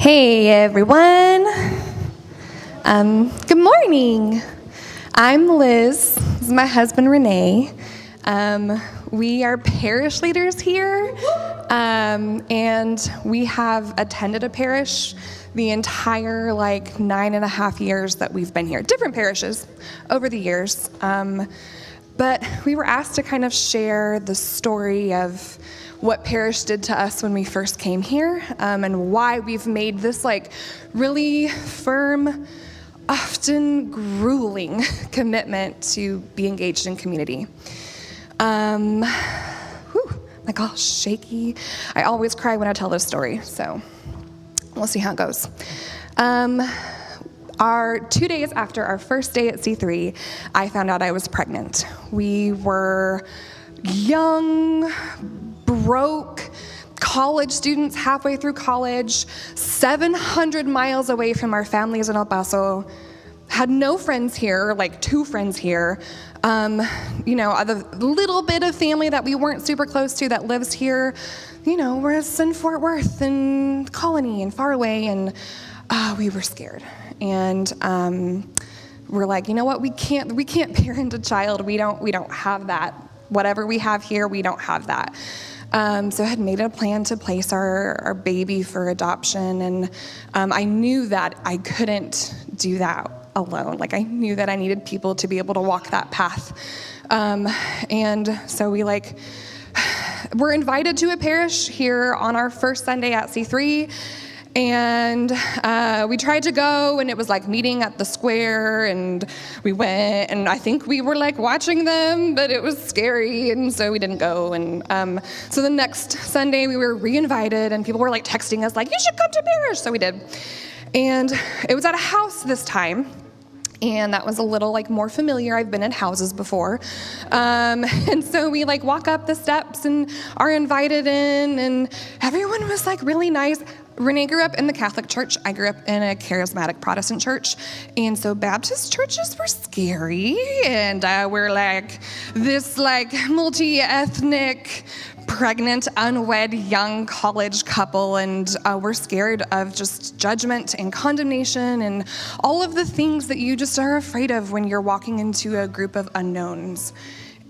Hey everyone. Good morning. I'm Liz. This is my husband Rene. We are parish leaders here, and we have attended a parish the entire 9.5 years that we've been here. Different parishes over the years, but we were asked to kind of share the story of what parish did to us when we first came here, and why we've made this really firm, often grueling commitment to be engaged in community. Like all shaky. I always cry when I tell this story, so we'll see how it goes. Our 2 days after our first day at C3, I found out I was pregnant. We were young, broke college students halfway through college, 700 miles away from our families in El Paso, had no friends here, 2 friends here. The little bit of family that we weren't super close to that lives here, whereas in Fort Worth and Colony and far away, and we were scared. And we're like, you know what, we can't parent a child. We don't have that. Whatever we have here, we don't have that. So I had made a plan to place our baby for adoption, and I knew that I couldn't do that alone. I knew that I needed people to be able to walk that path. And so we were invited to a parish here on our first Sunday at C3. And we tried to go, and it was meeting at the square, and we went, and I think we were watching them, but it was scary, and so we didn't go. And so the next Sunday we were re-invited, and people were texting us you should come to parish, so we did. And it was at a house this time, and that was a little more familiar. I've been in houses before. And so we walk up the steps and are invited in, and everyone was really nice. Rene grew up in the Catholic Church. I grew up in a charismatic Protestant church. And so Baptist churches were scary. And we're this multi-ethnic, pregnant, unwed, young college couple. And we're scared of just judgment and condemnation and all of the things that you just are afraid of when you're walking into a group of unknowns.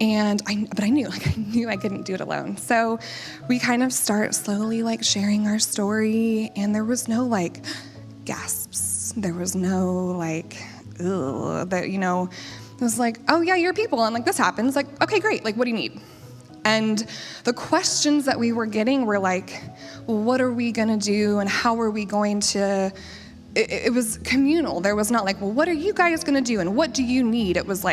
But I knew I couldn't do it alone. So we kind of start slowly sharing our story, and there was no gasps. There was no ugh, that, it was oh yeah, you're people. And this happens. Okay, great. What do you need? And the questions that we were getting were well, what are we gonna do, and how are we going to? It was communal. There was not well, what are you guys going to do, and what do you need? It was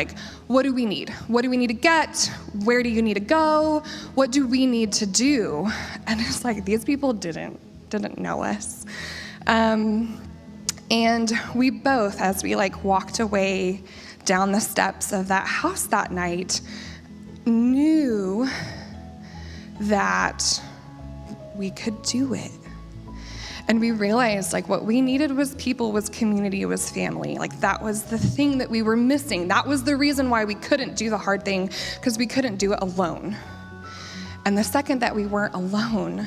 what do we need? What do we need to get? Where do you need to go? What do we need to do? And it's these people didn't know us. And we both, as we walked away down the steps of that house that night, knew that we could do it. And we realized what we needed was people, was community, was family. That was the thing that we were missing. That was the reason why we couldn't do the hard thing, because we couldn't do it alone. And the second that we weren't alone,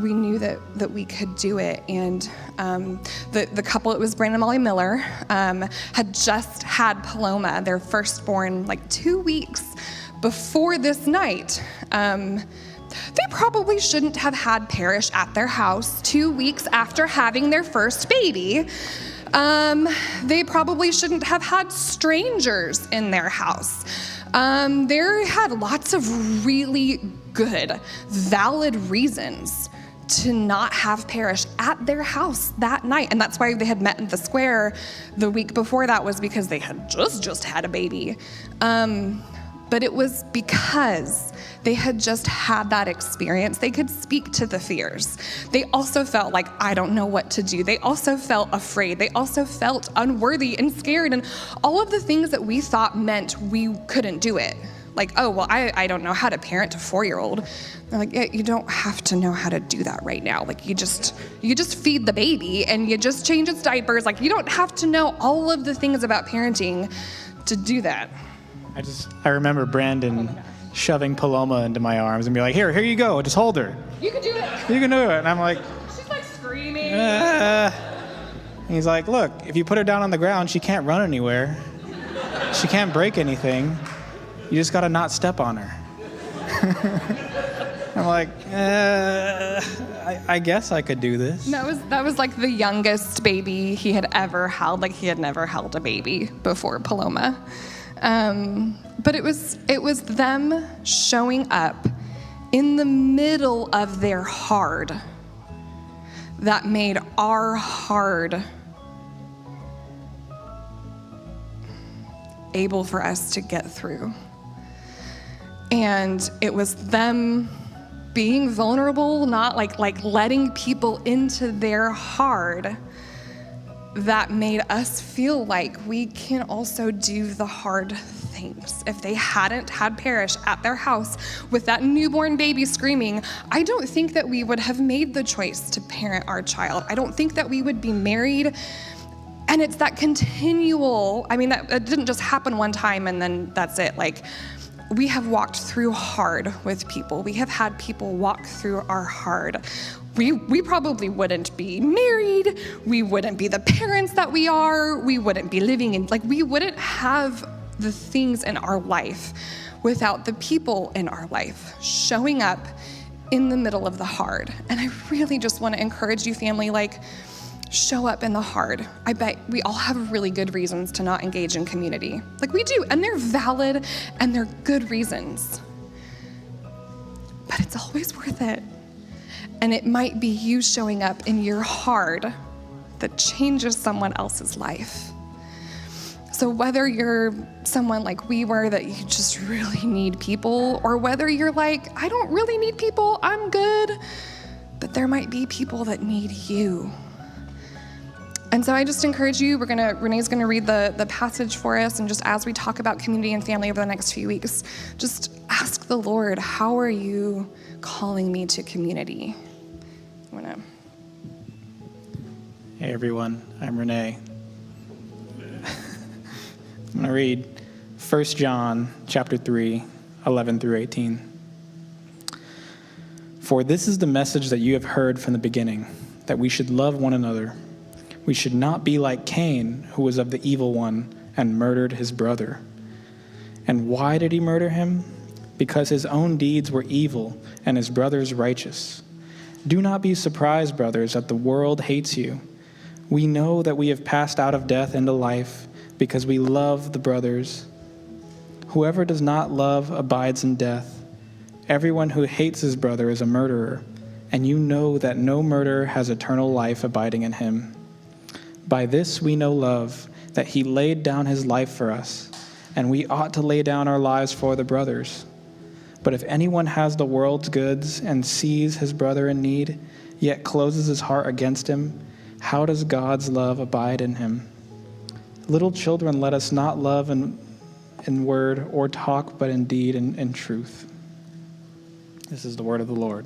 we knew that we could do it. And the couple, it was Brandon and Molly Miller, had just had Paloma, their firstborn, 2 weeks before this night. They probably shouldn't have had parish at their house 2 weeks after having their first baby. They probably shouldn't have had strangers in their house. They had lots of really good, valid reasons to not have parish at their house that night. And that's why they had met in the square the week before that, was because they had just had a baby. But it was because they had just had that experience. They could speak to the fears. They also felt I don't know what to do. They also felt afraid. They also felt unworthy and scared, and all of the things that we thought meant we couldn't do it. Oh, well, I don't know how to parent a 4-year-old. They're yeah, you don't have to know how to do that right now. You just feed the baby and you just change its diapers. You don't have to know all of the things about parenting to do that. I remember Brandon shoving Paloma into my arms and be here you go, just hold her. You can do it. You can do it. And I'm She's screaming. He's like, look, if you put her down on the ground, she can't run anywhere. She can't break anything. You just got to not step on her. I'm like, I guess I could do this. That was like the youngest baby he had ever held. Like he had never held a baby before Paloma. But it was them showing up in the middle of their hard that made our hard able for us to get through. And it was them being vulnerable, not like letting people into their hard, that made us feel like we can also do the hard things. If they hadn't had Parrish at their house with that newborn baby screaming, I don't think that we would have made the choice to parent our child. I don't think that we would be married. And it's that continual, that didn't just happen one time and then that's it. Like, we have walked through hard with people. We have had people walk through our hard. We probably wouldn't be married. We wouldn't be the parents that we are. We wouldn't be living in, we wouldn't have the things in our life without the people in our life showing up in the middle of the hard. And I really just want to encourage you, family, show up in the hard. I bet we all have really good reasons to not engage in community. We do, and they're valid and they're good reasons. But it's always worth it. And it might be you showing up in your hard that changes someone else's life. So whether you're someone like we were, that you just really need people, or whether you're like, I don't really need people, I'm good, but there might be people that need you. And so I just encourage you, Renee's gonna read the passage for us, and just as we talk about community and family over the next few weeks, just ask the Lord, how are you calling me to community? Hey everyone, I'm Rene. I'm gonna read 1 John chapter 3, 11 through 18. For this is the message that you have heard from the beginning, that we should love one another. We should not be like Cain, who was of the evil one and murdered his brother. And why did he murder him? Because his own deeds were evil and his brother's righteous. Do not be surprised, brothers, that the world hates you. We know that we have passed out of death into life because we love the brothers. Whoever does not love abides in death. Everyone who hates his brother is a murderer, and you know that no murderer has eternal life abiding in him. By this we know love, that he laid down his life for us, and we ought to lay down our lives for the brothers. But if anyone has the world's goods and sees his brother in need, yet closes his heart against him, how does God's love abide in him? Little children, let us not love in word or talk, but in deed and in truth. This is the word of the Lord.